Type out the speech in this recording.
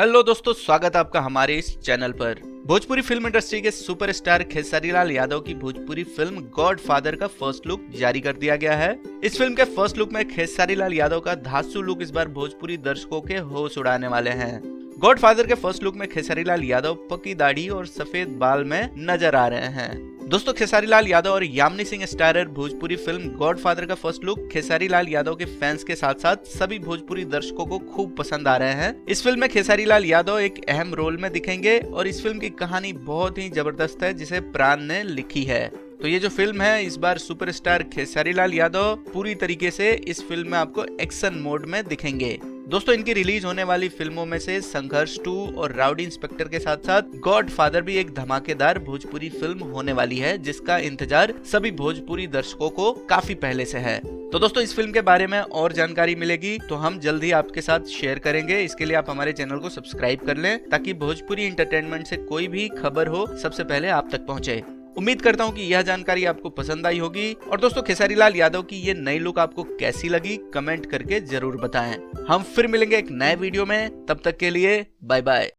Hello दोस्तों, स्वागत है आपका हमारे इस चैनल पर। भोजपुरी फिल्म इंडस्ट्री के सुपरस्टार खेसारी लाल यादव की भोजपुरी फिल्म गॉड फादर का फर्स्ट लुक जारी कर दिया गया है। इस फिल्म के फर्स्ट लुक में खेसारी लाल यादव का धांसू लुक इस बार भोजपुरी दर्शकों के होश उड़ाने वाले हैं। गॉड फादर के फर्स्ट लुक में खेसारी लाल यादव पकी दाढ़ी और सफेद बाल में नजर आ रहे हैं। दोस्तों, खेसारी लाल यादव और Yamini Singh starrer Bhojpuri film God father का फर्स्ट लुक खेसारी लाल यादव के फैंस के साथ साथ सभी भोजपुरी दर्शकों को खूब पसंद आ रहे हैं। इस फिल्म में खेसारी लाल यादव एक अहम रोल में दिखेंगे और इस फिल्म की कहानी बहुत ही जबरदस्त है जिसे प्राण ने लिखी है। तो ये जो फिल्म है, इस बार सुपरस्टार खेसारी लाल यादव पूरी तरीके से इस फिल्म में आपको एक्शन मोड में दिखेंगे। दोस्तों, इनकी रिलीज होने वाली फिल्मों में से संघर्ष 2 और राउडी इंस्पेक्टर के साथ साथ गॉड फादर भी एक धमाकेदार भोजपुरी फिल्म होने वाली है, जिसका इंतजार सभी भोजपुरी दर्शकों को काफी पहले से है। तो दोस्तों, इस फिल्म के बारे में और जानकारी मिलेगी तो हम जल्द ही आपके साथ शेयर करेंगे। इसके लिए आप हमारे चैनल को सब्सक्राइब कर लें ताकि भोजपुरी एंटरटेनमेंट से कोई भी खबर हो सबसे पहले आप तक पहुंचे। उम्मीद करता हूं कि यह जानकारी आपको पसंद आई होगी। और दोस्तों, खेसारी लाल यादव की ये नई लुक आपको कैसी लगी कमेंट करके जरूर बताएं। हम फिर मिलेंगे एक नए वीडियो में, तब तक के लिए बाय बाय।